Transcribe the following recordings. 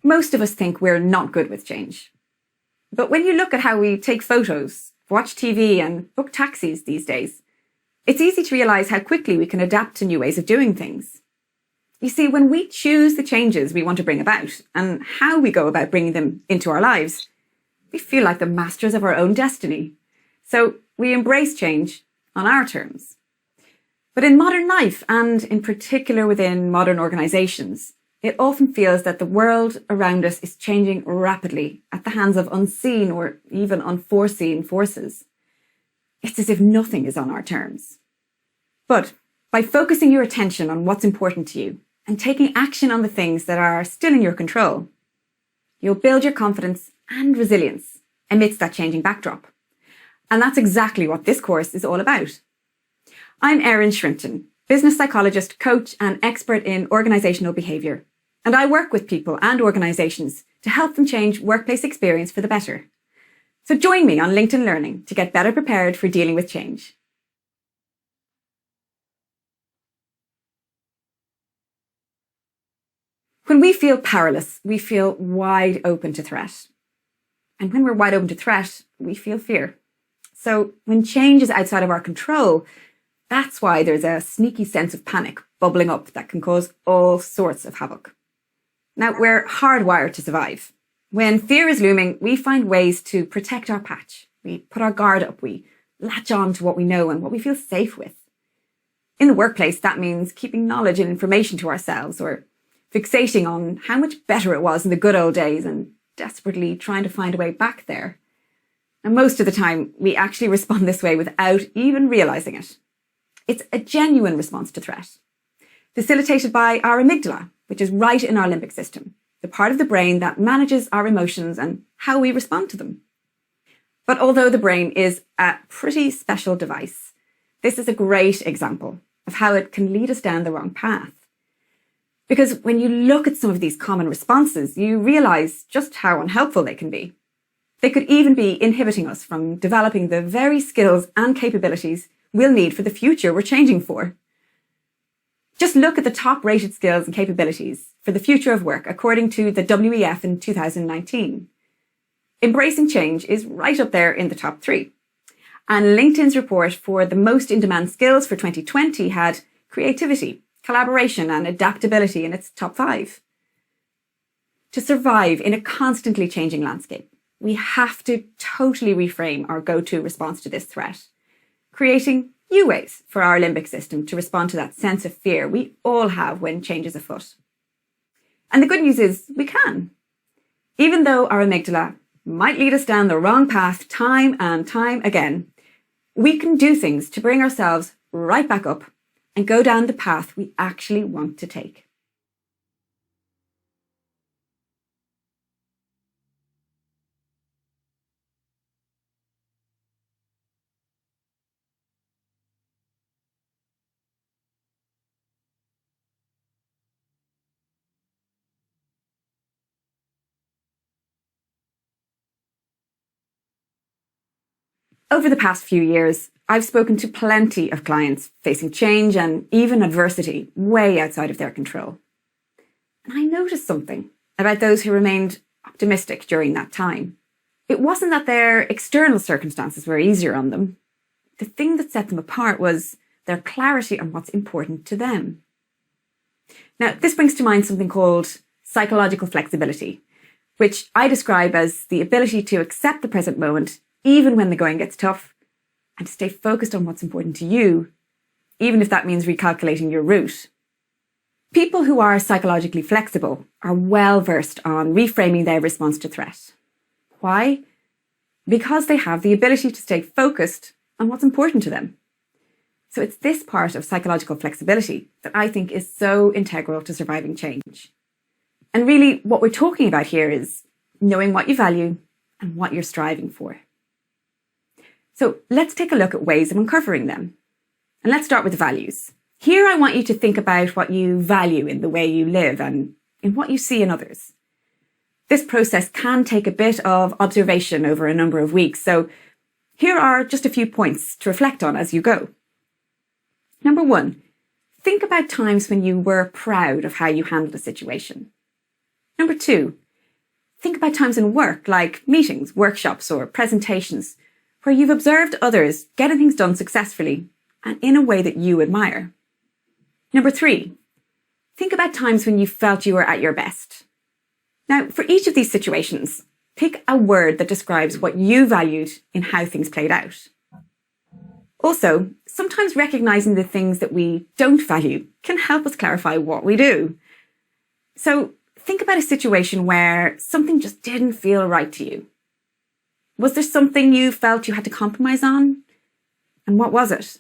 Most of us think we're not good with change. But when you look at how we take photos, watch TV and book taxis these days, it's easy to realise how quickly we can adapt to new ways of doing things. You see, when we choose the changes we want to bring about and how we go about bringing them into our lives, we feel like the masters of our own destiny. So we embrace change on our terms. But in modern life, and in particular within modern organisations, it often feels that the world around us is changing rapidly at the hands of unseen or even unforeseen forces. It's as if nothing is on our terms. But by focusing your attention on what's important to you and taking action on the things that are still in your control, you'll build your confidence and resilience amidst that changing backdrop. And that's exactly what this course is all about. I'm Erin Shrimpton, business psychologist, coach, and expert in organisational behaviour. And I work with people and organisations to help them change workplace experience for the better. So join me on LinkedIn Learning to get better prepared for dealing with change. When we feel powerless, we feel wide open to threat. And when we're wide open to threat, we feel fear. So when change is outside of our control, that's why there's a sneaky sense of panic bubbling up that can cause all sorts of havoc. Now, we're hardwired to survive. When fear is looming, we find ways to protect our patch. We put our guard up, we latch on to what we know and what we feel safe with. In the workplace, that means keeping knowledge and information to ourselves, or fixating on how much better it was in the good old days and desperately trying to find a way back there. And most of the time, we actually respond this way without even realising it. It's a genuine response to threat, facilitated by our amygdala, which is right in our limbic system, the part of the brain that manages our emotions and how we respond to them. But although the brain is a pretty special device, this is a great example of how it can lead us down the wrong path. Because when you look at some of these common responses, you realise just how unhelpful they can be. They could even be inhibiting us from developing the very skills and capabilities we'll need for the future we're changing for. Just look at the top-rated skills and capabilities for the future of work according to the WEF in 2019. Embracing change is right up there in the top 3. And LinkedIn's report for the most in-demand skills for 2020 had creativity, collaboration and adaptability in its top 5. To survive in a constantly changing landscape, we have to totally reframe our go-to response to this threat, creating new ways for our limbic system to respond to that sense of fear we all have when change is afoot. And the good news is we can. Even though our amygdala might lead us down the wrong path time and time again, we can do things to bring ourselves right back up and go down the path we actually want to take. Over the past few years, I've spoken to plenty of clients facing change and even adversity way outside of their control. And I noticed something about those who remained optimistic during that time. It wasn't that their external circumstances were easier on them. The thing that set them apart was their clarity on what's important to them. Now, this brings to mind something called psychological flexibility, which I describe as the ability to accept the present moment even when the going gets tough, and to stay focused on what's important to you, even if that means recalculating your route. People who are psychologically flexible are well versed on reframing their response to threat. Why? Because they have the ability to stay focused on what's important to them. So it's this part of psychological flexibility that I think is so integral to surviving change. And really, what we're talking about here is knowing what you value and what you're striving for. So let's take a look at ways of uncovering them. And let's start with the values. Here I want you to think about what you value in the way you live and in what you see in others. This process can take a bit of observation over a number of weeks, so here are just a few points to reflect on as you go. Number 1, think about times when you were proud of how you handled a situation. Number 2, Think about times in work, like meetings, workshops, or presentations, where you've observed others getting things done successfully and in a way that you admire. Number 3, think about times when you felt you were at your best. Now, for each of these situations, pick a word that describes what you valued in how things played out. Also, sometimes recognizing the things that we don't value can help us clarify what we do. So think about a situation where something just didn't feel right to you. Was there something you felt you had to compromise on? And what was it?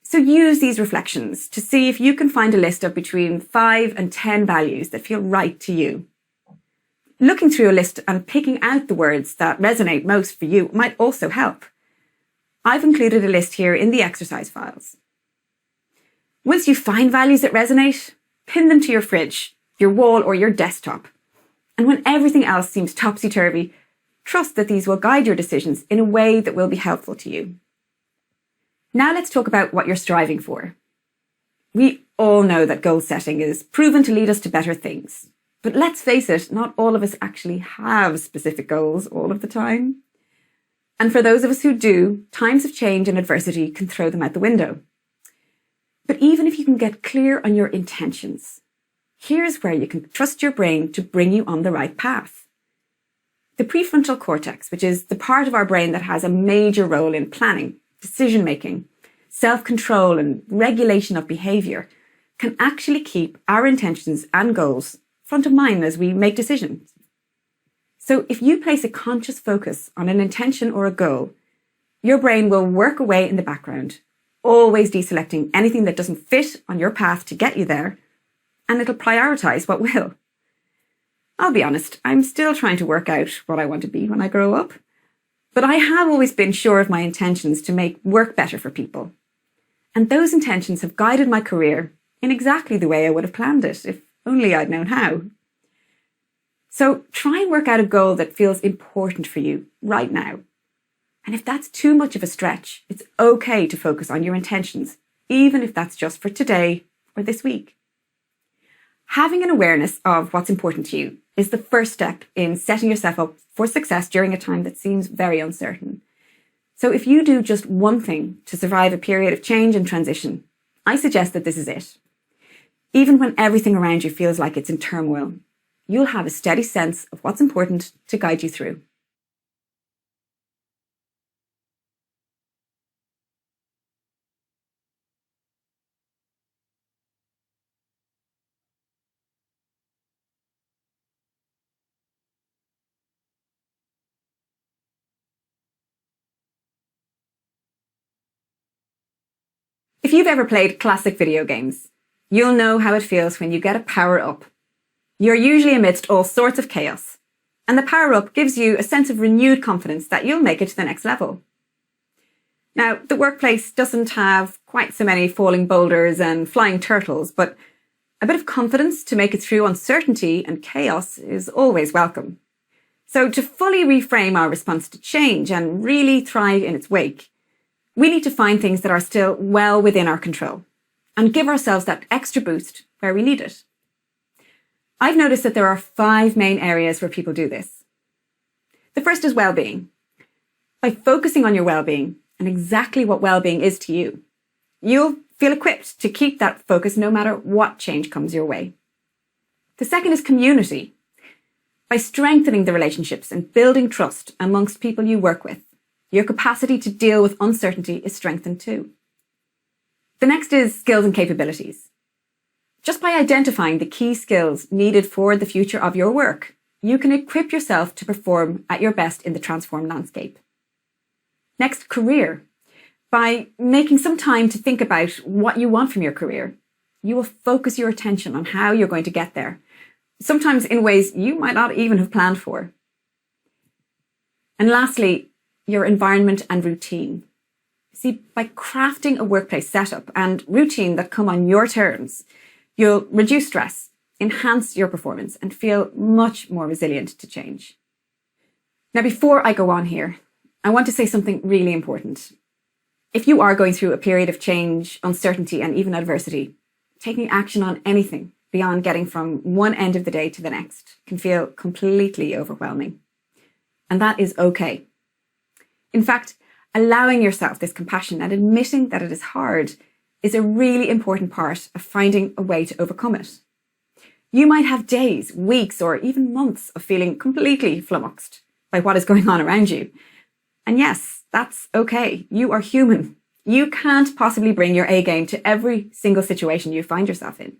So use these reflections to see if you can find a list of between 5 and 10 values that feel right to you. Looking through a list and picking out the words that resonate most for you might also help. I've included a list here in the exercise files. Once you find values that resonate, pin them to your fridge, your wall, or your desktop. And when everything else seems topsy-turvy, trust that these will guide your decisions in a way that will be helpful to you. Now let's talk about what you're striving for. We all know that goal setting is proven to lead us to better things. But let's face it, not all of us actually have specific goals all of the time. And for those of us who do, times of change and adversity can throw them out the window. But even if you can get clear on your intentions, here's where you can trust your brain to bring you on the right path. The prefrontal cortex, which is the part of our brain that has a major role in planning, decision-making, self-control, and regulation of behavior, can actually keep our intentions and goals front of mind as we make decisions. So if you place a conscious focus on an intention or a goal, your brain will work away in the background, always deselecting anything that doesn't fit on your path to get you there, and it'll prioritize what will. I'll be honest, I'm still trying to work out what I want to be when I grow up, but I have always been sure of my intentions to make work better for people. And those intentions have guided my career in exactly the way I would have planned it, if only I'd known how. So try and work out a goal that feels important for you right now. And if that's too much of a stretch, it's okay to focus on your intentions, even if that's just for today or this week. Having an awareness of what's important to you is the first step in setting yourself up for success during a time that seems very uncertain. So if you do just one thing to survive a period of change and transition, I suggest that this is it. Even when everything around you feels like it's in turmoil, you'll have a steady sense of what's important to guide you through. If you've ever played classic video games, you'll know how it feels when you get a power-up. You're usually amidst all sorts of chaos, and the power-up gives you a sense of renewed confidence that you'll make it to the next level. Now, the workplace doesn't have quite so many falling boulders and flying turtles, but a bit of confidence to make it through uncertainty and chaos is always welcome. So to fully reframe our response to change and really thrive in its wake, we need to find things that are still well within our control and give ourselves that extra boost where we need it. I've noticed that there are 5 main areas where people do this. The first is well-being. By focusing on your well-being and exactly what well-being is to you, you'll feel equipped to keep that focus no matter what change comes your way. The second is community. By strengthening the relationships and building trust amongst people you work with, your capacity to deal with uncertainty is strengthened too. The next is skills and capabilities. Just by identifying the key skills needed for the future of your work, you can equip yourself to perform at your best in the transformed landscape. Next, career. By making some time to think about what you want from your career, you will focus your attention on how you're going to get there, sometimes in ways you might not even have planned for. And lastly, your environment and routine. See, by crafting a workplace setup and routine that come on your terms, you'll reduce stress, enhance your performance, and feel much more resilient to change. Now, before I go on here, I want to say something really important. If you are going through a period of change, uncertainty, and even adversity, taking action on anything beyond getting from one end of the day to the next can feel completely overwhelming. And that is okay. In fact, allowing yourself this compassion and admitting that it is hard is a really important part of finding a way to overcome it. You might have days, weeks, or even months of feeling completely flummoxed by what is going on around you. And yes, that's okay. You are human. You can't possibly bring your A game to every single situation you find yourself in.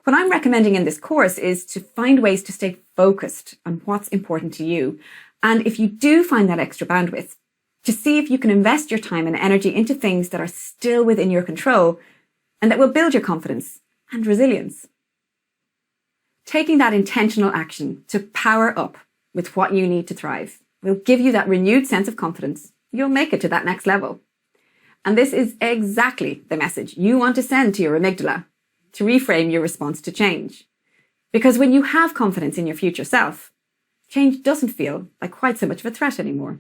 What I'm recommending in this course is to find ways to stay focused on what's important to you. And if you do find that extra bandwidth, to see if you can invest your time and energy into things that are still within your control and that will build your confidence and resilience. Taking that intentional action to power up with what you need to thrive will give you that renewed sense of confidence. You'll make it to that next level. And this is exactly the message you want to send to your amygdala to reframe your response to change. Because when you have confidence in your future self, change doesn't feel like quite so much of a threat anymore.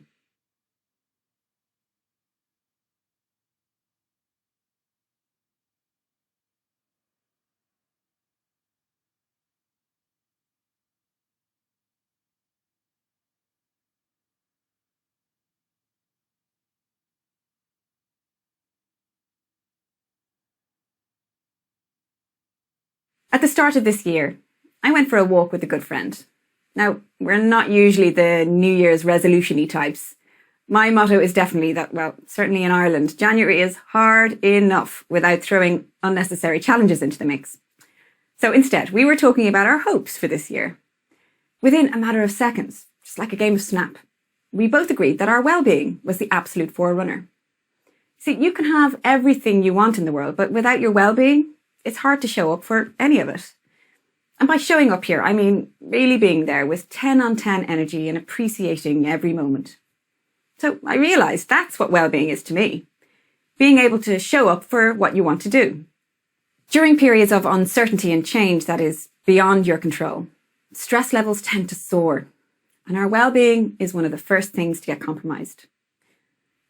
At the start of this year, I went for a walk with a good friend. Now, we're not usually the New Year's resolution-y types. My motto is definitely that, well, certainly in Ireland, January is hard enough without throwing unnecessary challenges into the mix. So instead, we were talking about our hopes for this year. Within a matter of seconds, just like a game of Snap, we both agreed that our well-being was the absolute forerunner. See, you can have everything you want in the world, but without your well-being, it's hard to show up for any of it. And by showing up here, I mean really being there with 10 on 10 energy and appreciating every moment. So I realized that's what well-being is to me. Being able to show up for what you want to do. During periods of uncertainty and change that is beyond your control, stress levels tend to soar, and our well-being is one of the first things to get compromised.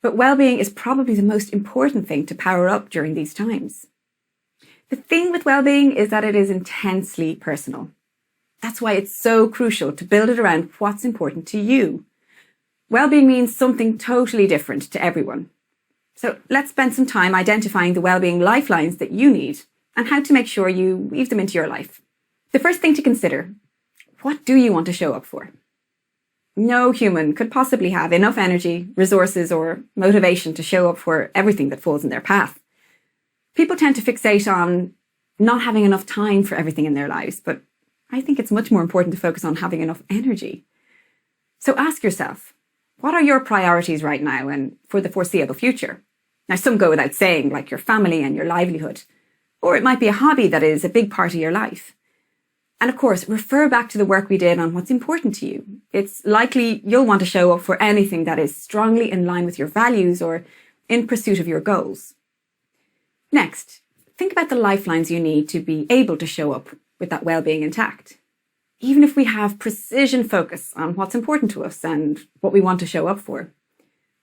But well-being is probably the most important thing to power up during these times. The thing with well-being is that it is intensely personal. That's why it's so crucial to build it around what's important to you. Well-being means something totally different to everyone. So let's spend some time identifying the well-being lifelines that you need and how to make sure you weave them into your life. The first thing to consider, what do you want to show up for? No human could possibly have enough energy, resources, or motivation to show up for everything that falls in their path. People tend to fixate on not having enough time for everything in their lives, but I think it's much more important to focus on having enough energy. So ask yourself, what are your priorities right now and for the foreseeable future? Now, some go without saying, like your family and your livelihood, or it might be a hobby that is a big part of your life. And of course, refer back to the work we did on what's important to you. It's likely you'll want to show up for anything that is strongly in line with your values or in pursuit of your goals. Next, think about the lifelines you need to be able to show up with that well-being intact. Even if we have precision focus on what's important to us and what we want to show up for,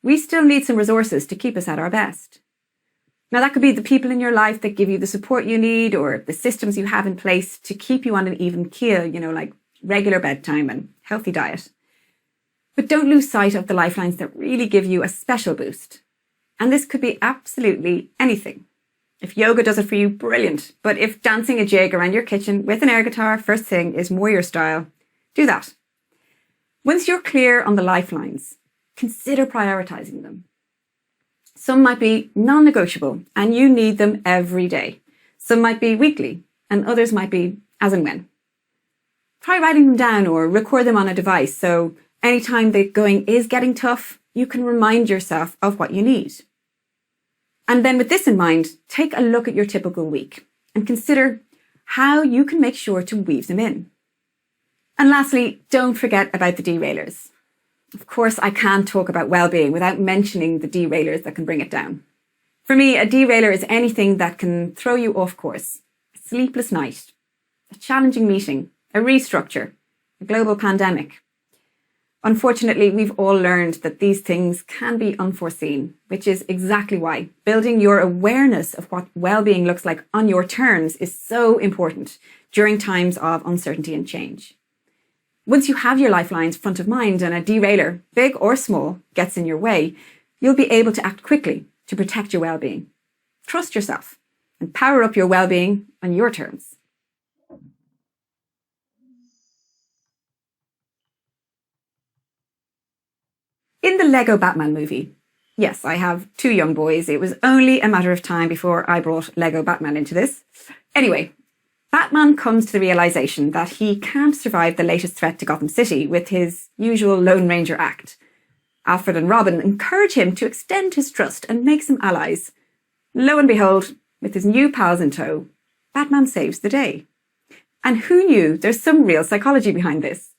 we still need some resources to keep us at our best. Now, that could be the people in your life that give you the support you need or the systems you have in place to keep you on an even keel, like regular bedtime and healthy diet. But don't lose sight of the lifelines that really give you a special boost. And this could be absolutely anything. If yoga does it for you, brilliant. But if dancing a jig around your kitchen with an air guitar first thing is more your style, do that. Once you're clear on the lifelines, consider prioritizing them. Some might be non-negotiable and you need them every day. Some might be weekly and others might be as and when. Try writing them down or record them on a device so anytime the going is getting tough, you can remind yourself of what you need. And then with this in mind, take a look at your typical week and consider how you can make sure to weave them in. And lastly, don't forget about the derailers. Of course, I can't talk about well-being without mentioning the derailers that can bring it down. For me, a derailer is anything that can throw you off course. A sleepless night, a challenging meeting, a restructure, a global pandemic. Unfortunately, we've all learned that these things can be unforeseen, which is exactly why building your awareness of what well-being looks like on your terms is so important during times of uncertainty and change. Once you have your lifelines front of mind and a derailer, big or small, gets in your way, you'll be able to act quickly to protect your well-being. Trust yourself and power up your well-being on your terms. In the Lego Batman movie, yes, I have 2 young boys. It was only a matter of time before I brought Lego Batman into this. Anyway, Batman comes to the realization that he can't survive the latest threat to Gotham City with his usual Lone Ranger act. Alfred and Robin encourage him to extend his trust and make some allies. Lo and behold, with his new pals in tow, Batman saves the day. And who knew there's some real psychology behind this?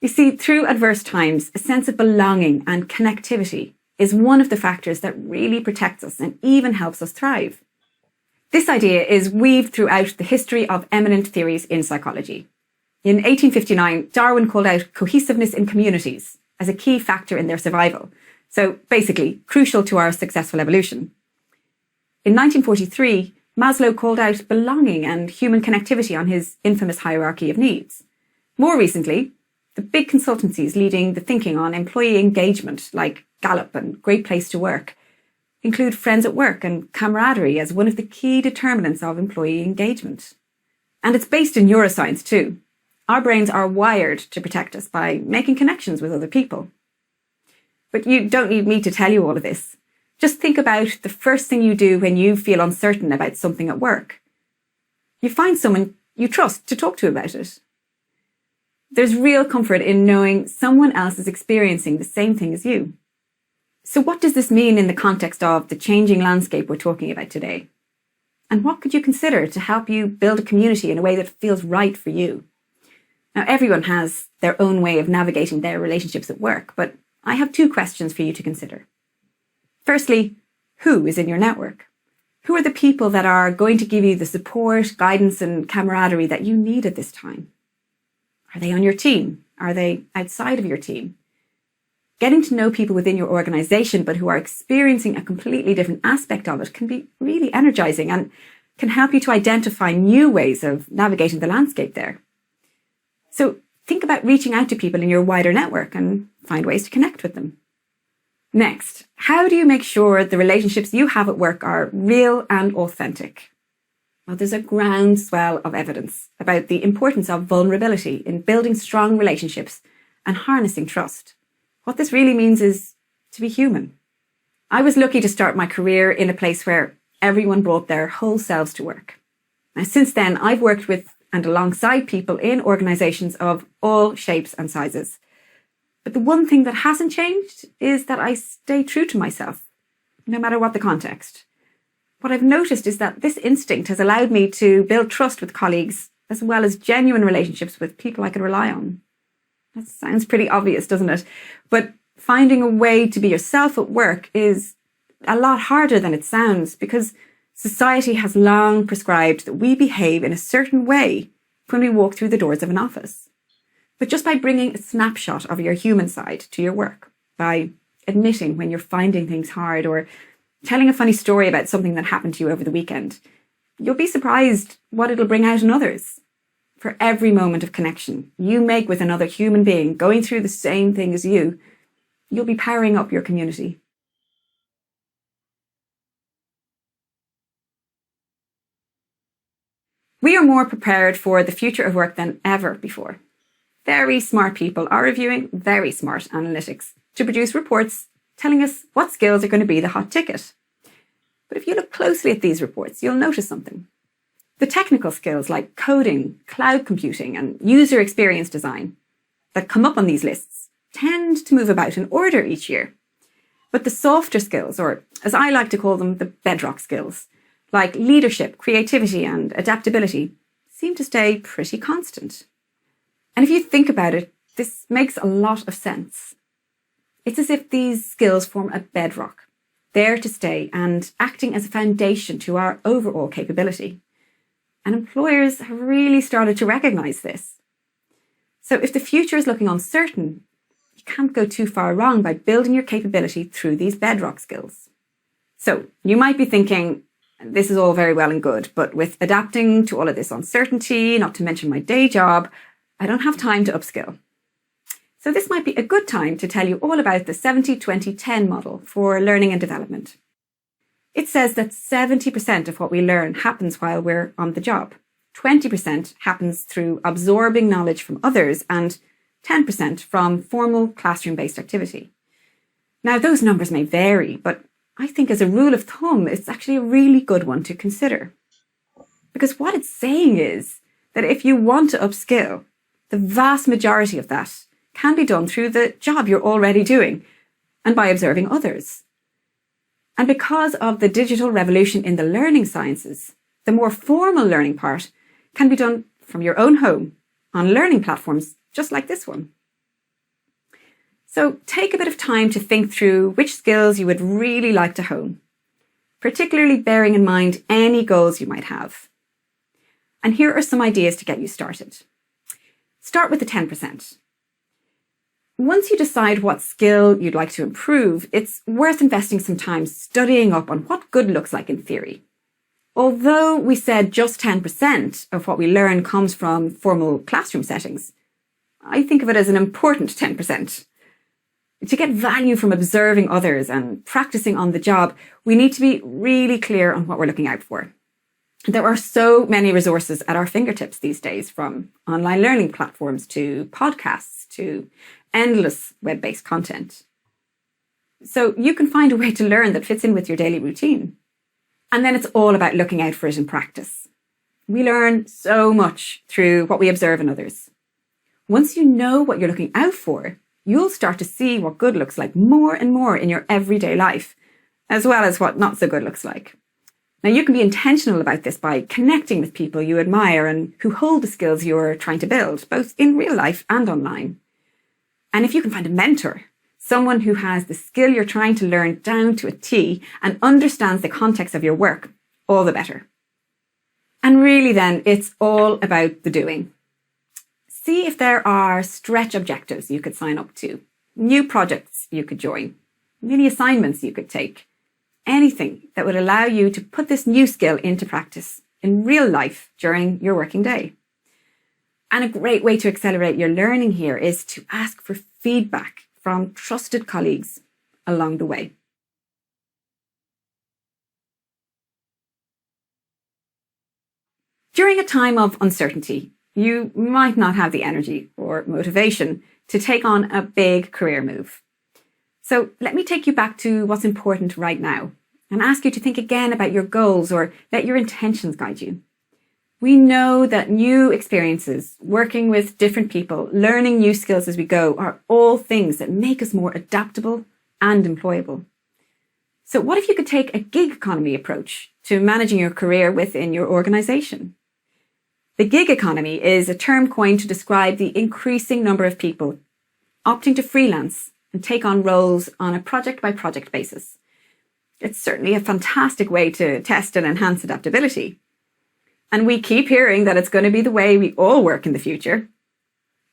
You see, through adverse times, a sense of belonging and connectivity is one of the factors that really protects us and even helps us thrive. This idea is weaved throughout the history of eminent theories in psychology. In 1859, Darwin called out cohesiveness in communities as a key factor in their survival, so basically crucial to our successful evolution. In 1943, Maslow called out belonging and human connectivity on his infamous hierarchy of needs. More recently, the big consultancies leading the thinking on employee engagement, like Gallup and Great Place to Work, include friends at work and camaraderie as one of the key determinants of employee engagement. And it's based in neuroscience too. Our brains are wired to protect us by making connections with other people. But you don't need me to tell you all of this. Just think about the first thing you do when you feel uncertain about something at work. You find someone you trust to talk to about it. There's real comfort in knowing someone else is experiencing the same thing as you. So what does this mean in the context of the changing landscape we're talking about today? And what could you consider to help you build a community in a way that feels right for you? Now, everyone has their own way of navigating their relationships at work, but I have 2 questions for you to consider. Firstly, who is in your network? Who are the people that are going to give you the support, guidance, and camaraderie that you need at this time? Are they on your team? Are they outside of your team? Getting to know people within your organization, but who are experiencing a completely different aspect of it, can be really energizing and can help you to identify new ways of navigating the landscape there. So think about reaching out to people in your wider network and find ways to connect with them. Next, how do you make sure the relationships you have at work are real and authentic? Well, there's a groundswell of evidence about the importance of vulnerability in building strong relationships and harnessing trust. What this really means is to be human. I was lucky to start my career in a place where everyone brought their whole selves to work. Now, since then, I've worked with and alongside people in organizations of all shapes and sizes. But the one thing that hasn't changed is that I stay true to myself, no matter what the context. What I've noticed is that this instinct has allowed me to build trust with colleagues, as well as genuine relationships with people I can rely on. That sounds pretty obvious, doesn't it? But finding a way to be yourself at work is a lot harder than it sounds, because society has long prescribed that we behave in a certain way when we walk through the doors of an office. But just by bringing a snapshot of your human side to your work, by admitting when you're finding things hard or telling a funny story about something that happened to you over the weekend, you'll be surprised what it'll bring out in others. For every moment of connection you make with another human being going through the same thing as you, you'll be powering up your community. We are more prepared for the future of work than ever before. Very smart people are reviewing very smart analytics to produce reports telling us what skills are going to be the hot ticket. But if you look closely at these reports, you'll notice something. The technical skills like coding, cloud computing, and user experience design that come up on these lists tend to move about in order each year. But the softer skills, or as I like to call them, the bedrock skills, like leadership, creativity, and adaptability, seem to stay pretty constant. And if you think about it, this makes a lot of sense. It's as if these skills form a bedrock, there to stay and acting as a foundation to our overall capability. And employers have really started to recognize this. So if the future is looking uncertain, you can't go too far wrong by building your capability through these bedrock skills. So you might be thinking, this is all very well and good, but with adapting to all of this uncertainty, not to mention my day job, I don't have time to upskill. So this might be a good time to tell you all about the 70-20-10 model for learning and development. It says that 70% of what we learn happens while we're on the job. 20% happens through absorbing knowledge from others and 10% from formal classroom-based activity. Now, those numbers may vary, but I think as a rule of thumb, it's actually a really good one to consider. Because what it's saying is that if you want to upskill, the vast majority of that can be done through the job you're already doing and by observing others. And because of the digital revolution in the learning sciences, the more formal learning part can be done from your own home on learning platforms just like this one. So take a bit of time to think through which skills you would really like to hone, particularly bearing in mind any goals you might have. And here are some ideas to get you started. Start with the 10%. Once you decide what skill you'd like to improve, it's worth investing some time studying up on what good looks like in theory. Although we said just 10% of what we learn comes from formal classroom settings, I think of it as an important 10%. To get value from observing others and practicing on the job, we need to be really clear on what we're looking out for. There are so many resources at our fingertips these days, from online learning platforms to podcasts to endless web-based content. So you can find a way to learn that fits in with your daily routine. And then it's all about looking out for it in practice. We learn so much through what we observe in others. Once you know what you're looking out for, you'll start to see what good looks like more and more in your everyday life, as well as what not so good looks like. Now, you can be intentional about this by connecting with people you admire and who hold the skills you're trying to build, both in real life and online. And if you can find a mentor, someone who has the skill you're trying to learn down to a T and understands the context of your work, all the better. And really then, it's all about the doing. See if there are stretch objectives you could sign up to, new projects you could join, mini assignments you could take, anything that would allow you to put this new skill into practice in real life during your working day. And a great way to accelerate your learning here is to ask for feedback from trusted colleagues along the way. During a time of uncertainty, you might not have the energy or motivation to take on a big career move. So let me take you back to what's important right now and ask you to think again about your goals or let your intentions guide you. We know that new experiences, working with different people, learning new skills as we go are all things that make us more adaptable and employable. So what if you could take a gig economy approach to managing your career within your organization? The gig economy is a term coined to describe the increasing number of people opting to freelance and take on roles on a project-by-project basis. It's certainly a fantastic way to test and enhance adaptability. And we keep hearing that it's going to be the way we all work in the future.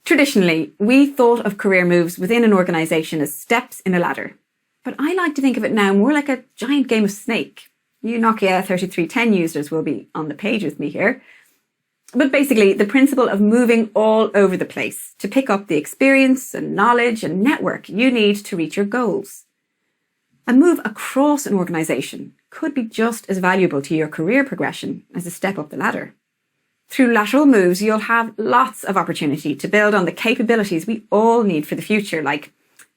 Traditionally, we thought of career moves within an organization as steps in a ladder. But I like to think of it now more like a giant game of Snake. You Nokia 3310 users will be on the page with me here. But basically, the principle of moving all over the place to pick up the experience and knowledge and network you need to reach your goals. A move across an organization could be just as valuable to your career progression as a step up the ladder. Through lateral moves, you'll have lots of opportunity to build on the capabilities we all need for the future, like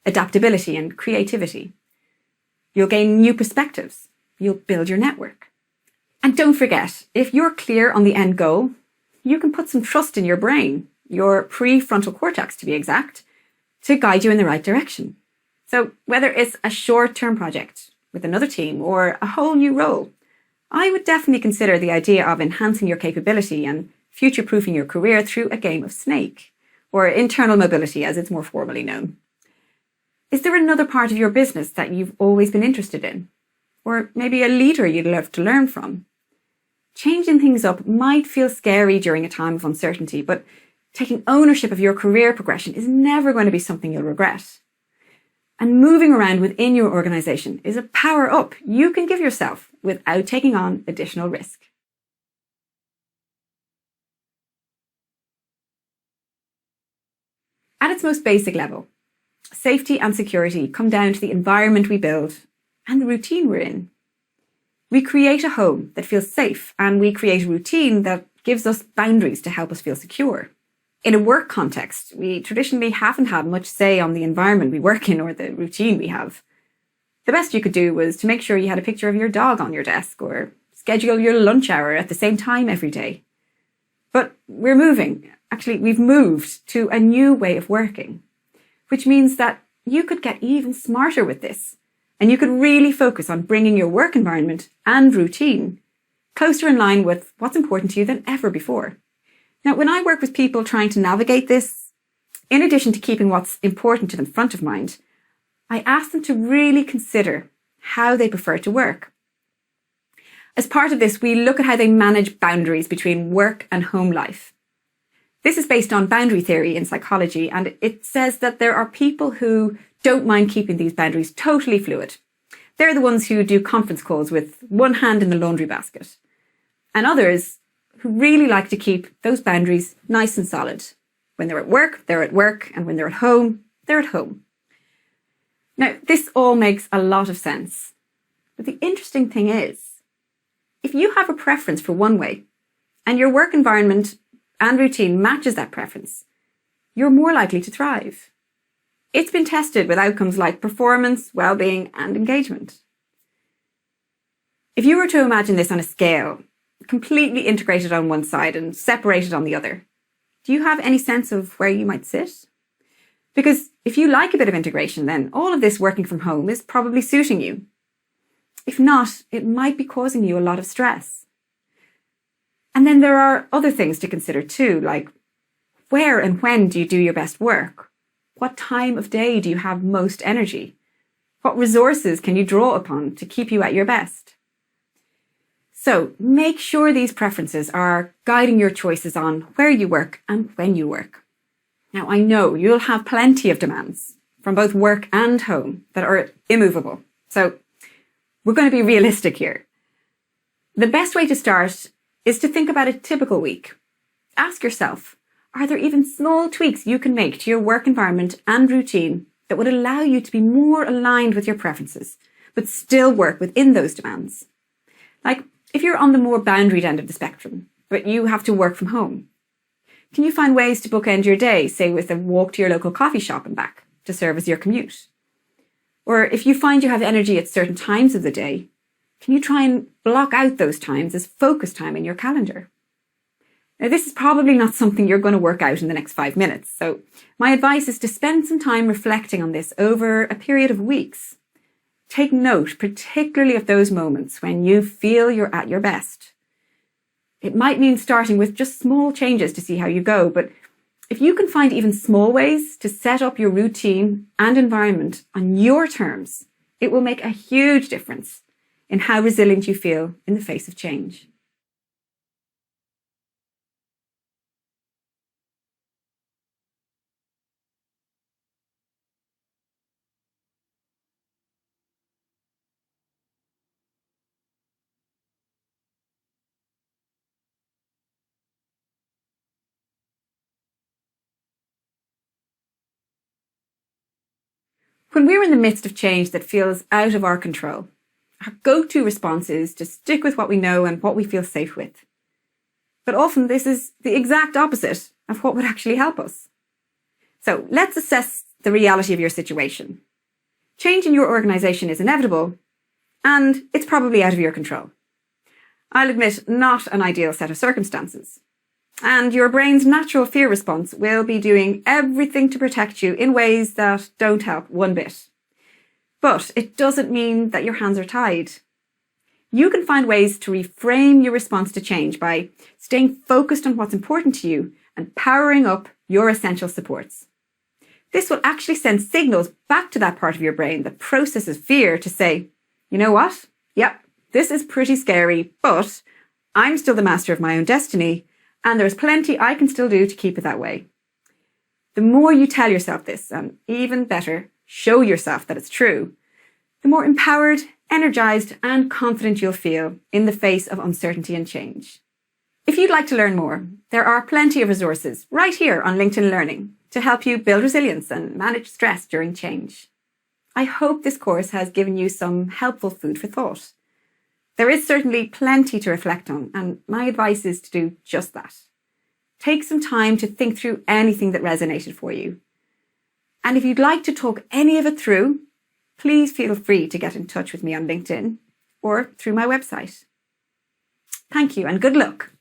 adaptability and creativity. You'll gain new perspectives. You'll build your network. And don't forget, if you're clear on the end goal, you can put some trust in your brain, your prefrontal cortex to be exact, to guide you in the right direction. So whether it's a short-term project with another team or a whole new role, I would definitely consider the idea of enhancing your capability and future-proofing your career through a game of Snake, or internal mobility as it's more formally known. Is there another part of your business that you've always been interested in? Or maybe a leader you'd love to learn from? Changing things up might feel scary during a time of uncertainty, but taking ownership of your career progression is never going to be something you'll regret. And moving around within your organization is a power up you can give yourself without taking on additional risk. At its most basic level, safety and security come down to the environment we build and the routine we're in. We create a home that feels safe, and we create a routine that gives us boundaries to help us feel secure. In a work context, we traditionally haven't had much say on the environment we work in or the routine we have. The best you could do was to make sure you had a picture of your dog on your desk or schedule your lunch hour at the same time every day. But we're moving. Actually, we've moved to a new way of working, which means that you could get even smarter with this, and you could really focus on bringing your work environment and routine closer in line with what's important to you than ever before. Now, when I work with people trying to navigate this, in addition to keeping what's important to them front of mind, I ask them to really consider how they prefer to work. As part of this, we look at how they manage boundaries between work and home life. This is based on boundary theory in psychology, and it says that there are people who don't mind keeping these boundaries totally fluid. They're the ones who do conference calls with one hand in the laundry basket. And others who really like to keep those boundaries nice and solid. When they're at work, and when they're at home, they're at home. Now, this all makes a lot of sense. But the interesting thing is, if you have a preference for one way, and your work environment and routine matches that preference, you're more likely to thrive. It's been tested with outcomes like performance, well-being, and engagement. If you were to imagine this on a scale, completely integrated on one side and separated on the other, do you have any sense of where you might sit? Because if you like a bit of integration, then all of this working from home is probably suiting you. If not, it might be causing you a lot of stress. And then there are other things to consider too, like where and when do you do your best work? What time of day do you have most energy? What resources can you draw upon to keep you at your best? So make sure these preferences are guiding your choices on where you work and when you work. Now, I know you'll have plenty of demands from both work and home that are immovable. So we're going to be realistic here. The best way to start is to think about a typical week. Ask yourself, are there even small tweaks you can make to your work environment and routine that would allow you to be more aligned with your preferences, but still work within those demands? Like, if you're on the more boundaried end of the spectrum, but you have to work from home, can you find ways to bookend your day, say with a walk to your local coffee shop and back, to serve as your commute? Or if you find you have energy at certain times of the day, can you try and block out those times as focus time in your calendar? Now, this is probably not something you're going to work out in the next 5 minutes, so my advice is to spend some time reflecting on this over a period of weeks. Take note, particularly of those moments when you feel you're at your best. It might mean starting with just small changes to see how you go, but if you can find even small ways to set up your routine and environment on your terms, it will make a huge difference in how resilient you feel in the face of change. When we're in the midst of change that feels out of our control, our go-to response is to stick with what we know and what we feel safe with. But often this is the exact opposite of what would actually help us. So let's assess the reality of your situation. Change in your organization is inevitable, and it's probably out of your control. I'll admit, not an ideal set of circumstances. And your brain's natural fear response will be doing everything to protect you in ways that don't help one bit. But it doesn't mean that your hands are tied. You can find ways to reframe your response to change by staying focused on what's important to you and powering up your essential supports. This will actually send signals back to that part of your brain that processes fear to say, you know what? Yep, this is pretty scary, but I'm still the master of my own destiny, and there's plenty I can still do to keep it that way. The more you tell yourself this, and even better, show yourself that it's true, the more empowered, energized, and confident you'll feel in the face of uncertainty and change. If you'd like to learn more, there are plenty of resources right here on LinkedIn Learning to help you build resilience and manage stress during change. I hope this course has given you some helpful food for thought. There is certainly plenty to reflect on, and my advice is to do just that. Take some time to think through anything that resonated for you. And if you'd like to talk any of it through, please feel free to get in touch with me on LinkedIn or through my website. Thank you and good luck.